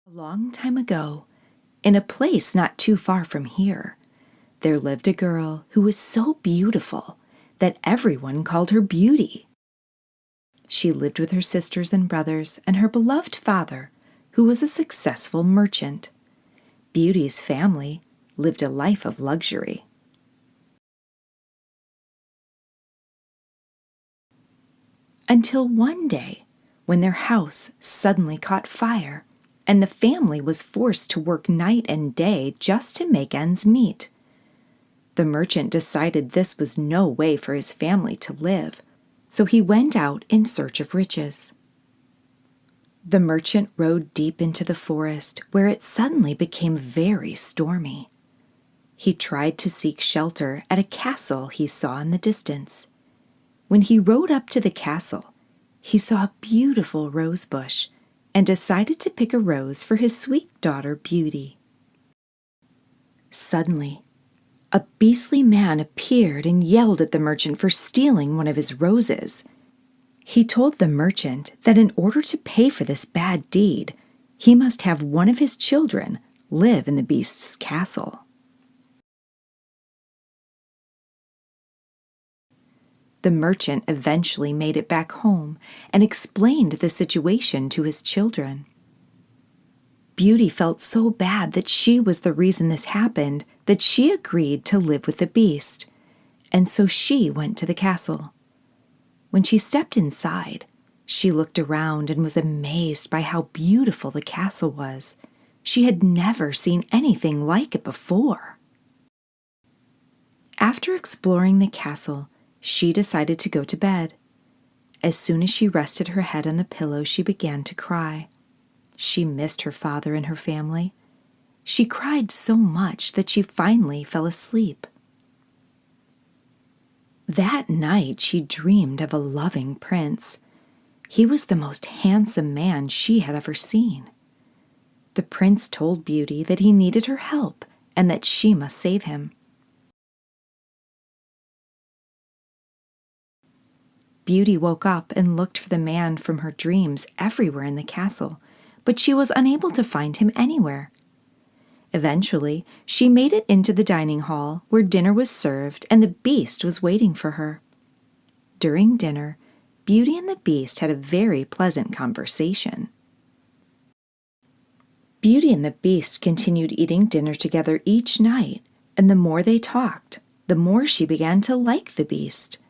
A long time ago, in a place not too far from here, there lived a girl who was so beautiful that everyone called her Beauty. She lived with her sisters and brothers and her beloved father, who was a successful merchant. Beauty's family lived a life of luxury. Until one day, when their house suddenly caught fire, and the family was forced to work night and day just to make ends meet. The merchant decided this was no way for his family to live, so he went out in search of riches. The merchant rode deep into the forest, where it suddenly became very stormy. He tried to seek shelter at a castle he saw in the distance. When he rode up to the castle, he saw a beautiful rose bush and decided to pick a rose for his sweet daughter Beauty. Suddenly, a beastly man appeared and yelled at the merchant for stealing one of his roses. He told the merchant that in order to pay for this bad deed, he must have one of his children live in the beast's castle. The merchant eventually made it back home and explained the situation to his children. Beauty felt so bad that she was the reason this happened that she agreed to live with the beast, and so she went to the castle. When she stepped inside, she looked around and was amazed by how beautiful the castle was. She had never seen anything like it before. After exploring the castle, she decided to go to bed. As soon as she rested her head on the pillow, she began to cry. She missed her father and her family. She cried so much that she finally fell asleep. That night she dreamed of a loving prince. He was the most handsome man she had ever seen. The prince told Beauty that he needed her help and that she must save him. Beauty woke up and looked for the man from her dreams everywhere in the castle, but she was unable to find him anywhere. Eventually, she made it into the dining hall where dinner was served and the beast was waiting for her. During dinner, Beauty and the beast had a very pleasant conversation. Beauty and the beast continued eating dinner together each night, and the more they talked, the more she began to like the beast.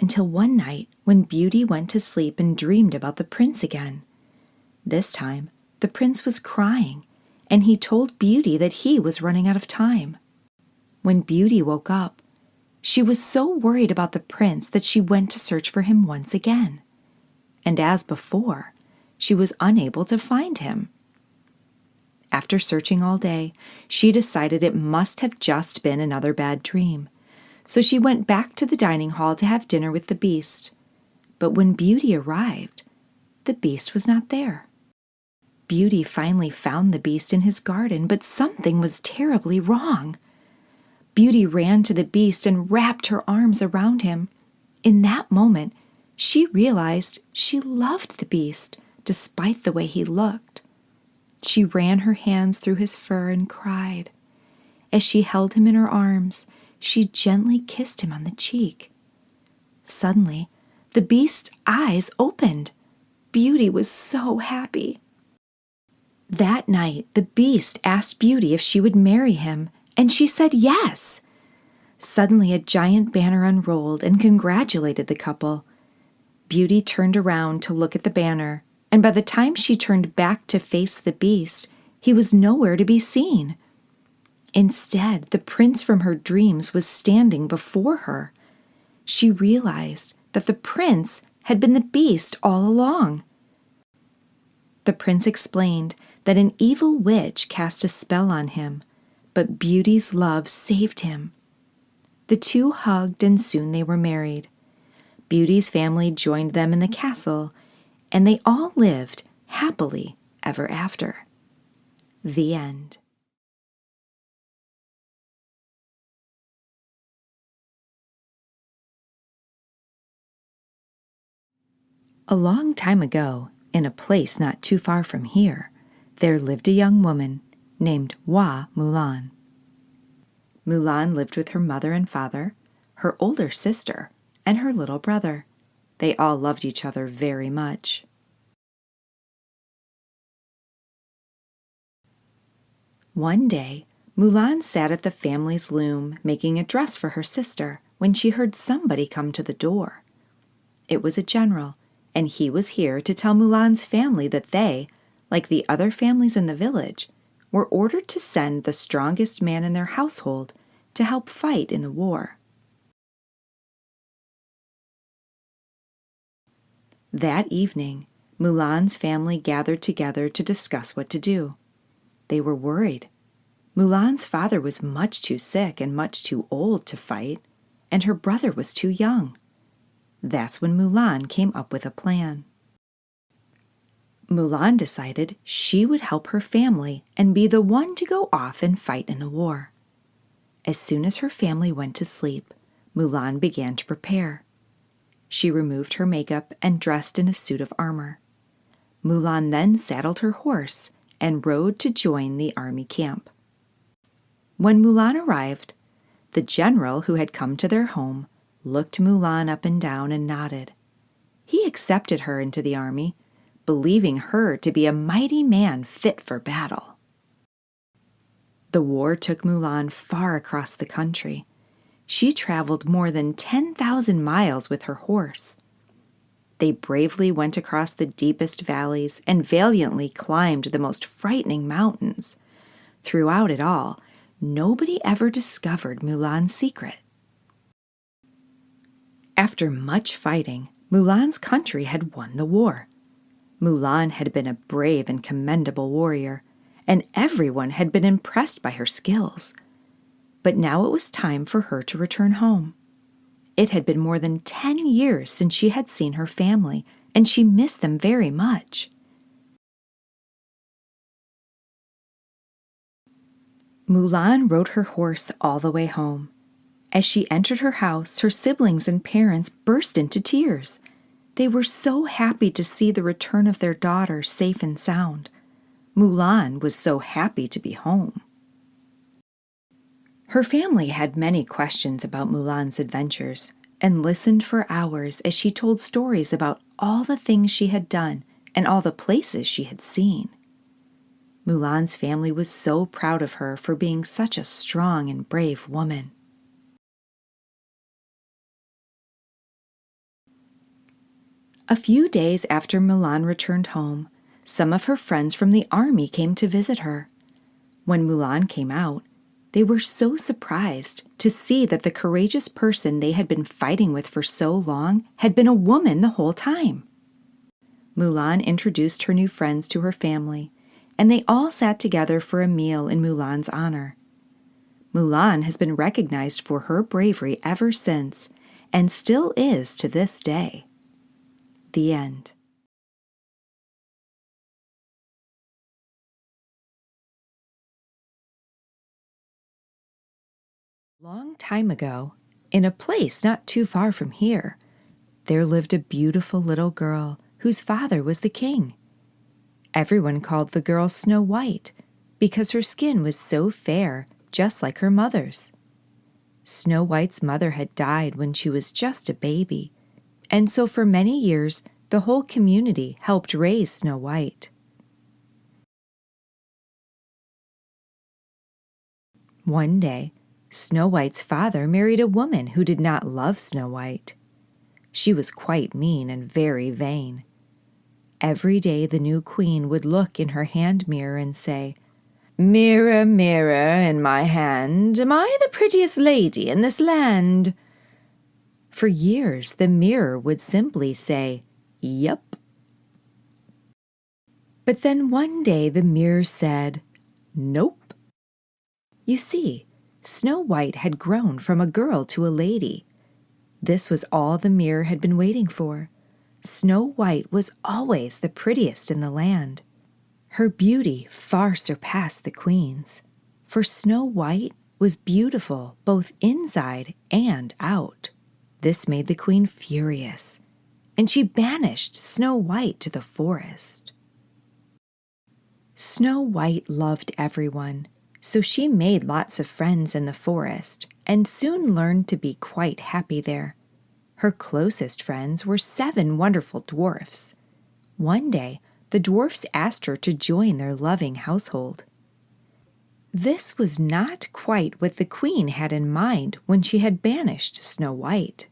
Until one night when Beauty went to sleep and dreamed about the prince again. This time, the prince was crying, and he told Beauty that he was running out of time. When Beauty woke up, she was so worried about the prince that she went to search for him once again. And as before, she was unable to find him. After searching all day, she decided it must have just been another bad dream. So she went back to the dining hall to have dinner with the beast. But when Beauty arrived, the beast was not there. Beauty finally found the beast in his garden, but something was terribly wrong. Beauty ran to the beast and wrapped her arms around him. In that moment, she realized she loved the beast, despite the way he looked. She ran her hands through his fur and cried. As she held him in her arms, she gently kissed him on the cheek. Suddenly, the beast's eyes opened. Beauty was so happy. That night, the beast asked Beauty if she would marry him, and she said yes. Suddenly, a giant banner unrolled and congratulated the couple. Beauty turned around to look at the banner, and by the time she turned back to face the beast, he was nowhere to be seen. Instead, the prince from her dreams was standing before her. She realized that the prince had been the beast all along. The prince explained that an evil witch cast a spell on him, but Beauty's love saved him. The two hugged and soon they were married. Beauty's family joined them in the castle, and they all lived happily ever after. The end. A long time ago, in a place not too far from here, there lived a young woman named Hua Mulan. Mulan lived with her mother and father, her older sister, and her little brother. They all loved each other very much. One day, Mulan sat at the family's loom making a dress for her sister when she heard somebody come to the door. It was a general, and he was here to tell Mulan's family that they, like the other families in the village, were ordered to send the strongest man in their household to help fight in the war. That evening, Mulan's family gathered together to discuss what to do. They were worried. Mulan's father was much too sick and much too old to fight, and her brother was too young. That's when Mulan came up with a plan. Mulan decided she would help her family and be the one to go off and fight in the war. As soon as her family went to sleep, Mulan began to prepare. She removed her makeup and dressed in a suit of armor. Mulan then saddled her horse and rode to join the army camp. When Mulan arrived, the general who had come to their home looked Mulan up and down and nodded. He accepted her into the army, believing her to be a mighty man fit for battle. The war took Mulan far across the country. She traveled more than 10,000 miles with her horse. They bravely went across the deepest valleys and valiantly climbed the most frightening mountains. Throughout it all, nobody ever discovered Mulan's secret. After much fighting, Mulan's country had won the war. Mulan had been a brave and commendable warrior, and everyone had been impressed by her skills. But now it was time for her to return home. It had been more than 10 years since she had seen her family, and she missed them very much. Mulan rode her horse all the way home. As she entered her house, her siblings and parents burst into tears. They were so happy to see the return of their daughter safe and sound. Mulan was so happy to be home. Her family had many questions about Mulan's adventures and listened for hours as she told stories about all the things she had done and all the places she had seen. Mulan's family was so proud of her for being such a strong and brave woman. A few days after Mulan returned home, some of her friends from the army came to visit her. When Mulan came out, they were so surprised to see that the courageous person they had been fighting with for so long had been a woman the whole time. Mulan introduced her new friends to her family, and they all sat together for a meal in Mulan's honor. Mulan has been recognized for her bravery ever since, and still is to this day. The end. Long time ago, in a place not too far from here, there lived a beautiful little girl whose father was the king. Everyone called the girl Snow White because her skin was so fair, just like her mother's. Snow White's mother had died when she was just a baby, and so for many years the whole community helped raise Snow White. One day, Snow White's father married a woman who did not love Snow White. She was quite mean and very vain. Every day the new queen would look in her hand mirror and say, "Mirror, mirror in my hand, am I the prettiest lady in this land?" For years the mirror would simply say, "Yup." But then one day the mirror said, "Nope." You see, Snow White had grown from a girl to a lady. This was all the mirror had been waiting for. Snow White was always the prettiest in the land. Her beauty far surpassed the queen's, for Snow White was beautiful both inside and out. This made the queen furious, and she banished Snow White to the forest. Snow White loved everyone, so she made lots of friends in the forest and soon learned to be quite happy there. Her closest friends were 7 wonderful dwarfs. One day, the dwarfs asked her to join their loving household. This was not quite what the queen had in mind when she had banished Snow White.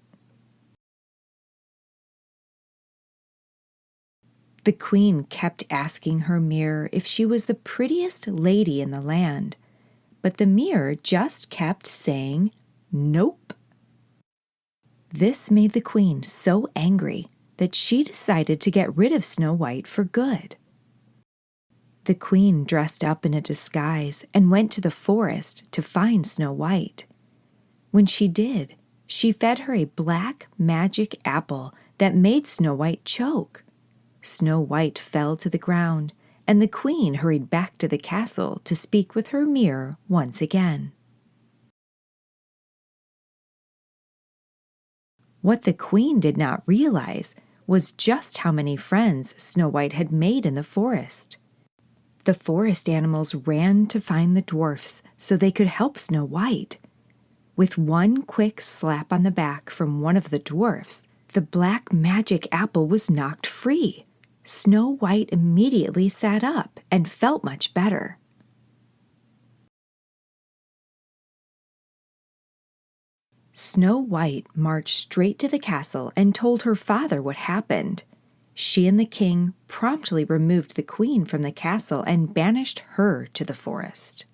The queen kept asking her mirror if she was the prettiest lady in the land, but the mirror just kept saying, "Nope." This made the queen so angry that she decided to get rid of Snow White for good. The queen dressed up in a disguise and went to the forest to find Snow White. When she did, she fed her a black magic apple that made Snow White choke. Snow White fell to the ground, and the queen hurried back to the castle to speak with her mirror once again. What the queen did not realize was just how many friends Snow White had made in the forest. The forest animals ran to find the dwarfs so they could help Snow White. With one quick slap on the back from one of the dwarfs, the black magic apple was knocked free. Snow White immediately sat up and felt much better. Snow White marched straight to the castle and told her father what happened. She and the king promptly removed the queen from the castle and banished her to the forest.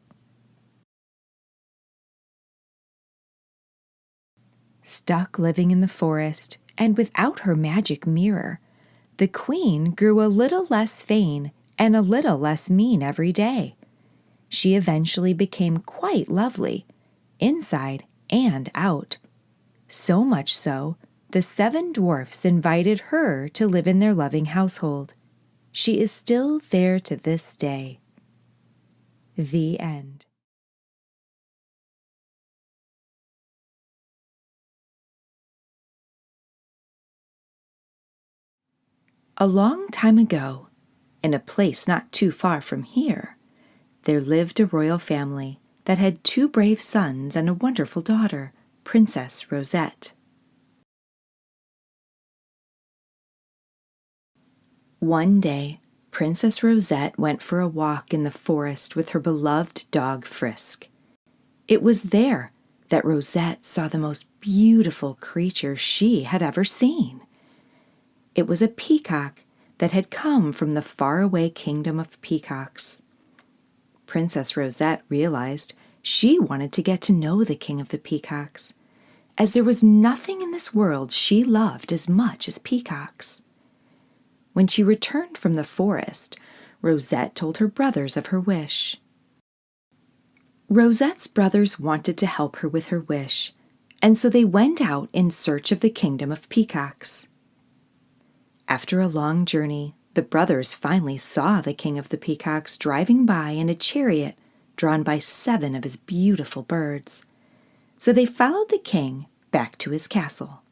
Stuck living in the forest and without her magic mirror, the queen grew a little less vain and a little less mean every day. She eventually became quite lovely, inside and out. So much so, the 7 dwarfs invited her to live in their loving household. She is still there to this day. The end. A long time ago, in a place not too far from here, there lived a royal family that had 2 brave sons and a wonderful daughter, Princess Rosette. One day, Princess Rosette went for a walk in the forest with her beloved dog Frisk. It was there that Rosette saw the most beautiful creature she had ever seen. It was a peacock that had come from the faraway kingdom of peacocks. Princess Rosette realized she wanted to get to know the king of the peacocks, as there was nothing in this world she loved as much as peacocks. When she returned from the forest, Rosette told her brothers of her wish. Rosette's brothers wanted to help her with her wish, and so they went out in search of the kingdom of peacocks. After a long journey, the brothers finally saw the king of the peacocks driving by in a chariot drawn by 7 of his beautiful birds. So they followed the king back to his castle.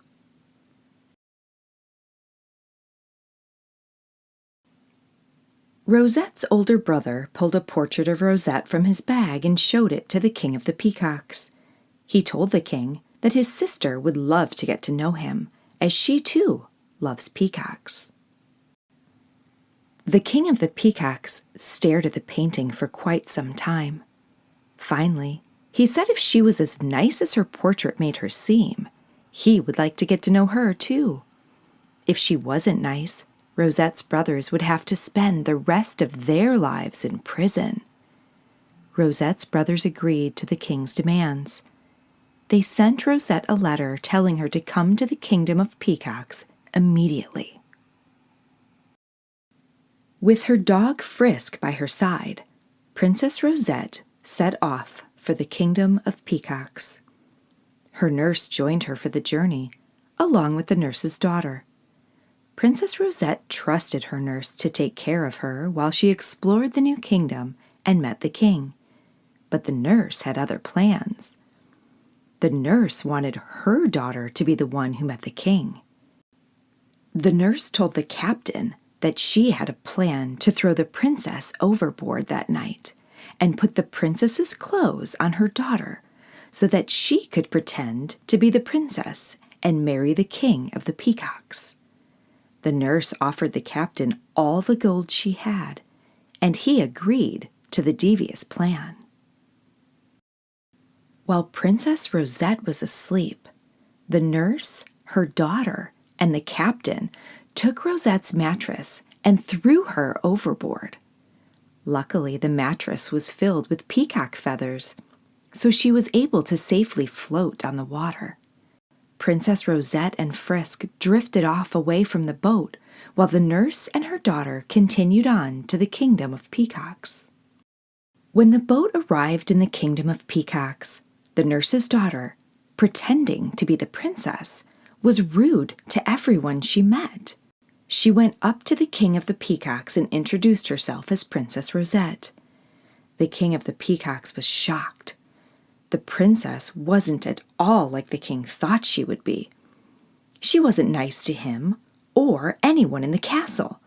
Rosette's older brother pulled a portrait of Rosette from his bag and showed it to the king of the peacocks. He told the king that his sister would love to get to know him, as she too loves peacocks. The king of the peacocks stared at the painting for quite some time. Finally, he said if she was as nice as her portrait made her seem, he would like to get to know her too. If she wasn't nice, Rosette's brothers would have to spend the rest of their lives in prison. Rosette's brothers agreed to the king's demands. They sent Rosette a letter telling her to come to the kingdom of peacocks immediately. With her dog Frisk by her side, Princess Rosette set off for the kingdom of peacocks. Her nurse joined her for the journey, along with the nurse's daughter. Princess Rosette trusted her nurse to take care of her while she explored the new kingdom and met the king. But the nurse had other plans. The nurse wanted her daughter to be the one who met the king. The nurse told the captain that she had a plan to throw the princess overboard that night and put the princess's clothes on her daughter so that she could pretend to be the princess and marry the king of the peacocks. The nurse offered the captain all the gold she had, and he agreed to the devious plan. While Princess Rosette was asleep, the nurse, her daughter, and the captain took Rosette's mattress and threw her overboard. Luckily, the mattress was filled with peacock feathers, so she was able to safely float on the water. Princess Rosette and Frisk drifted off away from the boat, while the nurse and her daughter continued on to the kingdom of peacocks. When the boat arrived in the kingdom of peacocks, the nurse's daughter, pretending to be the princess, was rude to everyone she met. She went up to the king of the peacocks and introduced herself as Princess Rosette. The king of the peacocks was shocked. The princess wasn't at all like the king thought she would be. She wasn't nice to him or anyone in the castle.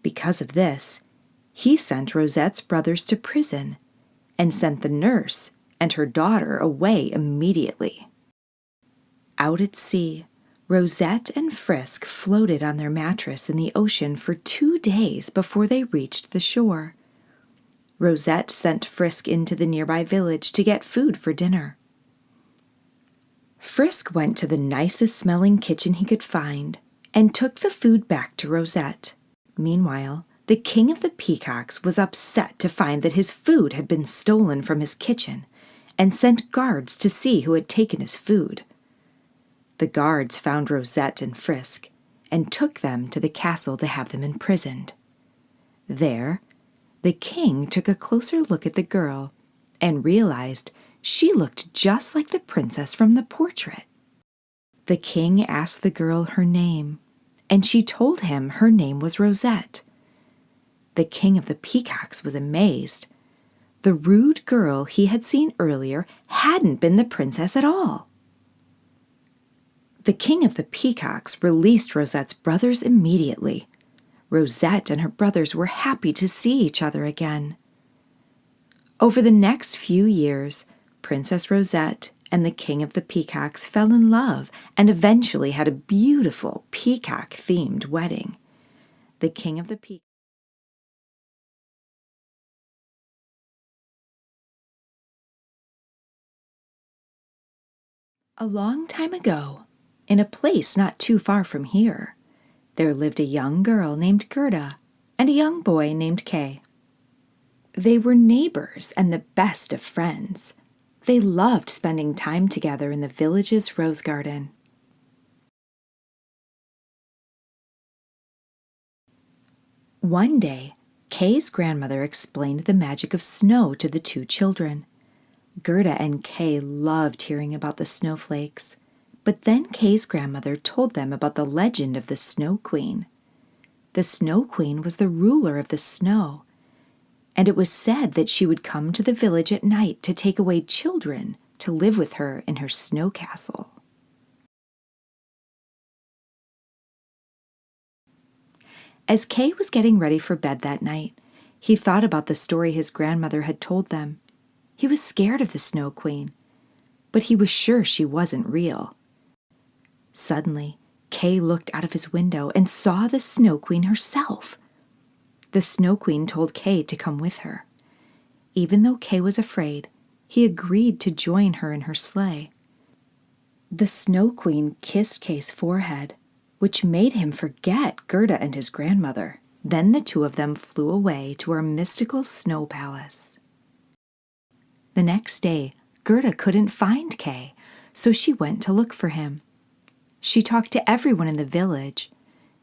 Because of this, he sent Rosette's brothers to prison and sent the nurse and her daughter away immediately. Out at sea, Rosette and Frisk floated on their mattress in the ocean for 2 days before they reached the shore. Rosette sent Frisk into the nearby village to get food for dinner. Frisk went to the nicest smelling kitchen he could find and took the food back to Rosette. Meanwhile, the king of the peacocks was upset to find that his food had been stolen from his kitchen and sent guards to see who had taken his food. The guards found Rosette and Frisk and took them to the castle to have them imprisoned. There, the king took a closer look at the girl and realized she looked just like the princess from the portrait. The king asked the girl her name, and she told him her name was Rosette. The king of the peacocks was amazed. The rude girl he had seen earlier hadn't been the princess at all. The king of the peacocks released Rosette's brothers immediately. Rosette and her brothers were happy to see each other again. Over the next few years, Princess Rosette and the king of the peacocks fell in love and eventually had a beautiful peacock-themed wedding. The king of the peacocks A long time ago, in a place not too far from here, there lived a young girl named Gerda and a young boy named Kay. They were neighbors and the best of friends. They loved spending time together in the village's rose garden. One day, Kay's grandmother explained the magic of snow to the two children. Gerda and Kay loved hearing about the snowflakes, but then Kay's grandmother told them about the legend of the Snow Queen. The Snow Queen was the ruler of the snow, and it was said that she would come to the village at night to take away children to live with her in her snow castle. As Kay was getting ready for bed that night, he thought about the story his grandmother had told them. He was scared of the Snow Queen, but he was sure she wasn't real. Suddenly, Kay looked out of his window and saw the Snow Queen herself. The Snow Queen told Kay to come with her. Even though Kay was afraid, he agreed to join her in her sleigh. The Snow Queen kissed Kay's forehead, which made him forget Gerda and his grandmother. Then the two of them flew away to her mystical snow palace. The next day, Gerda couldn't find Kay, so she went to look for him. She talked to everyone in the village.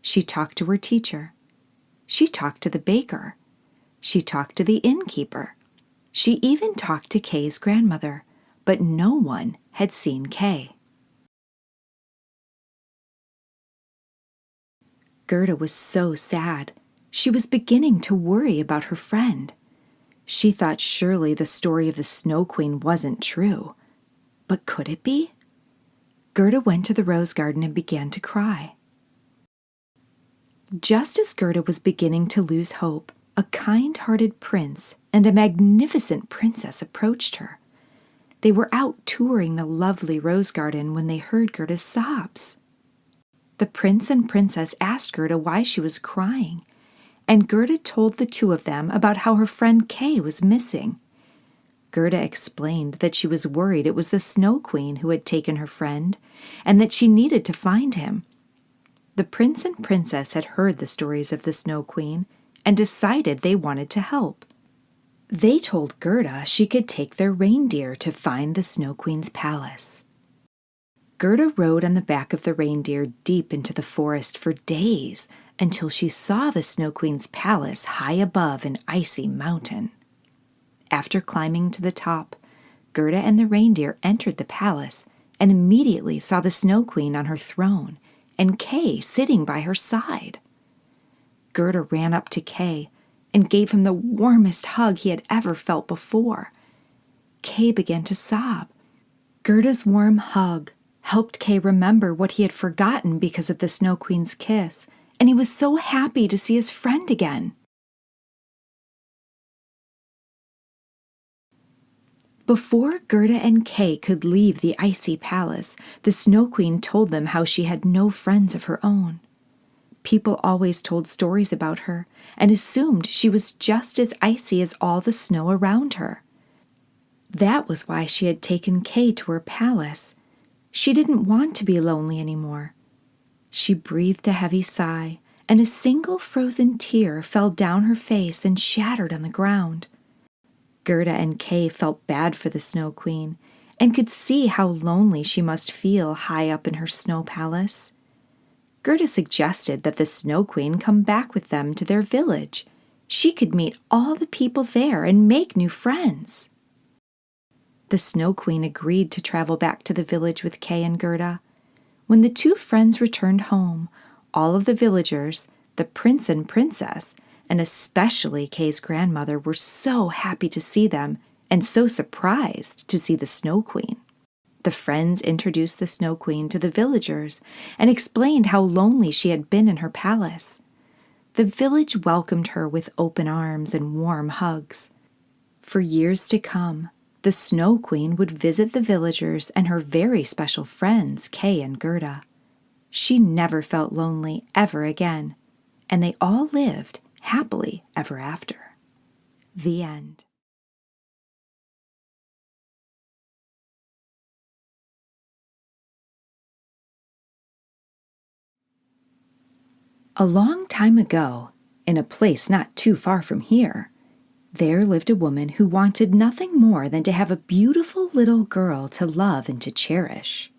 She talked to her teacher. She talked to the baker. She talked to the innkeeper. She even talked to Kay's grandmother, but no one had seen Kay. Gerda was so sad. She was beginning to worry about her friend. She thought surely the story of the Snow Queen wasn't true. But could it be? Gerda went to the rose garden and began to cry. Just as Gerda was beginning to lose hope, a kind-hearted prince and a magnificent princess approached her. They were out touring the lovely rose garden when they heard Gerda's sobs. The prince and princess asked Gerda why she was crying, and Gerda told the two of them about how her friend Kay was missing. Gerda explained that she was worried it was the Snow Queen who had taken her friend, and that she needed to find him. The prince and princess had heard the stories of the Snow Queen and decided they wanted to help. They told Gerda she could take their reindeer to find the Snow Queen's palace. Gerda rode on the back of the reindeer deep into the forest for days until she saw the Snow Queen's palace high above an icy mountain. After climbing to the top, Gerda and the reindeer entered the palace and immediately saw the Snow Queen on her throne and Kay sitting by her side. Gerda ran up to Kay and gave him the warmest hug he had ever felt before. Kay began to sob. Gerda's warm hug helped Kay remember what he had forgotten because of the Snow Queen's kiss, and he was so happy to see his friend again. Before Gerda and Kay could leave the icy palace, the Snow Queen told them how she had no friends of her own. People always told stories about her and assumed she was just as icy as all the snow around her. That was why she had taken Kay to her palace. She didn't want to be lonely anymore. She breathed a heavy sigh, and a single frozen tear fell down her face and shattered on the ground. Gerda and Kay felt bad for the Snow Queen and could see how lonely she must feel high up in her snow palace. Gerda suggested that the Snow Queen come back with them to their village. She could meet all the people there and make new friends. The Snow Queen agreed to travel back to the village with Kay and Gerda. When the two friends returned home, all of the villagers, the prince and princess, and especially Kay's grandmother, were so happy to see them and so surprised to see the Snow Queen. The friends introduced the Snow Queen to the villagers and explained how lonely she had been in her palace. The village welcomed her with open arms and warm hugs. For years to come, the Snow Queen would visit the villagers and her very special friends, Kay and Gerda. She never felt lonely ever again, and they all lived happily ever after. The end. A long time ago, in a place not too far from here, there lived a woman who wanted nothing more than to have a beautiful little girl to love and to cherish.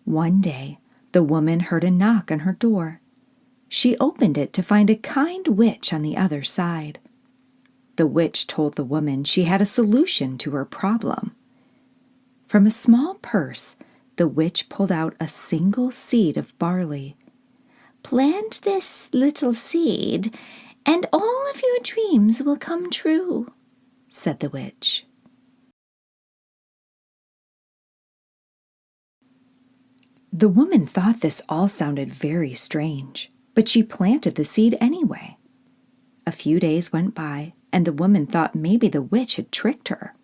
One day, the woman heard a knock on her door. She opened it to find a kind witch on the other side. The witch told the woman she had a solution to her problem. From a small purse, the witch pulled out a single seed of barley. "Plant this little seed, and all of your dreams will come true," said the witch. The woman thought this all sounded very strange, but she planted the seed anyway. A few days went by, and the woman thought maybe the witch had tricked her,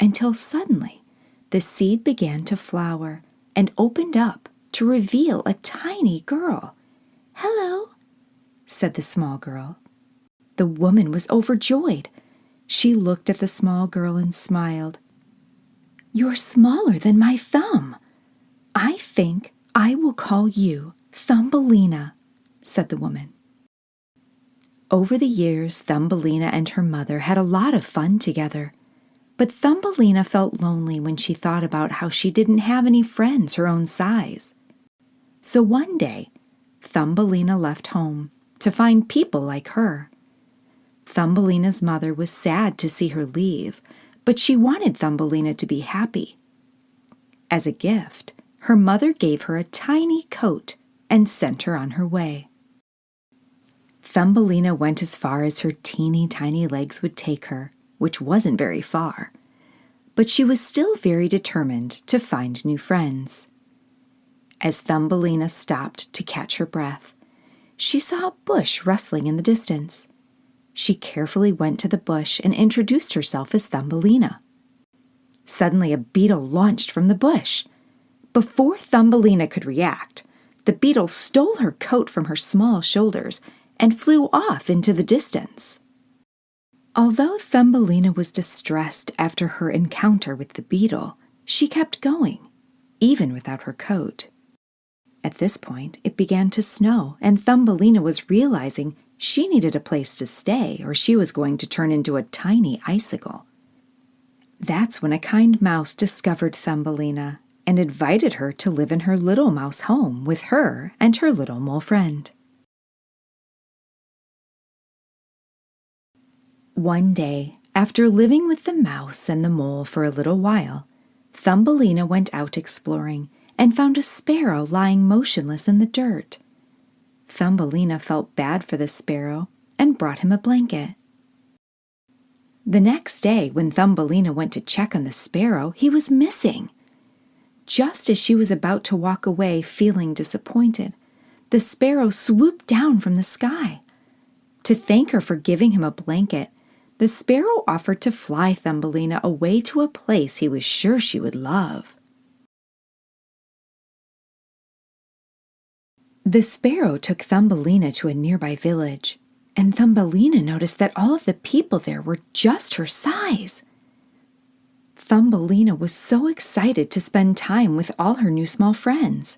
until suddenly the seed began to flower and opened up to reveal a tiny girl. "Hello," said the small girl. The woman was overjoyed. She looked at the small girl and smiled. "You're smaller than my thumb. I think I will call you Thumbelina," said the woman. Over the years, Thumbelina and her mother had a lot of fun together. But Thumbelina felt lonely when she thought about how she didn't have any friends her own size. So one day, Thumbelina left home to find people like her. Thumbelina's mother was sad to see her leave, but she wanted Thumbelina to be happy. As a gift, her mother gave her a tiny coat and sent her on her way. Thumbelina went as far as her teeny tiny legs would take her, which wasn't very far, but she was still very determined to find new friends. As Thumbelina stopped to catch her breath, she saw a bush rustling in the distance. She carefully went to the bush and introduced herself as Thumbelina. Suddenly, a beetle launched from the bush. Before Thumbelina could react, the beetle stole her coat from her small shoulders and flew off into the distance. Although Thumbelina was distressed after her encounter with the beetle, she kept going, even without her coat. At this point, it began to snow, and Thumbelina was realizing she needed a place to stay or she was going to turn into a tiny icicle. That's when a kind mouse discovered Thumbelina and invited her to live in her little mouse home with her and her little mole friend. One day, after living with the mouse and the mole for a little while, Thumbelina went out exploring and found a sparrow lying motionless in the dirt. Thumbelina felt bad for the sparrow and brought him a blanket. The next day, when Thumbelina went to check on the sparrow, he was missing. Just as she was about to walk away feeling disappointed, the sparrow swooped down from the sky. To thank her for giving him a blanket, the sparrow offered to fly Thumbelina away to a place he was sure she would love. The sparrow took Thumbelina to a nearby village, and Thumbelina noticed that all of the people there were just her size. Thumbelina was so excited to spend time with all her new small friends.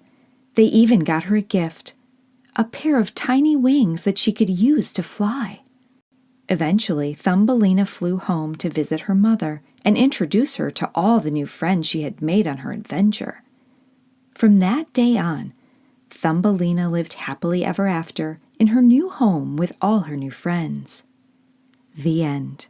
They even got her a gift, a pair of tiny wings that she could use to fly. Eventually, Thumbelina flew home to visit her mother and introduce her to all the new friends she had made on her adventure. From that day on, Thumbelina lived happily ever after in her new home with all her new friends. The end.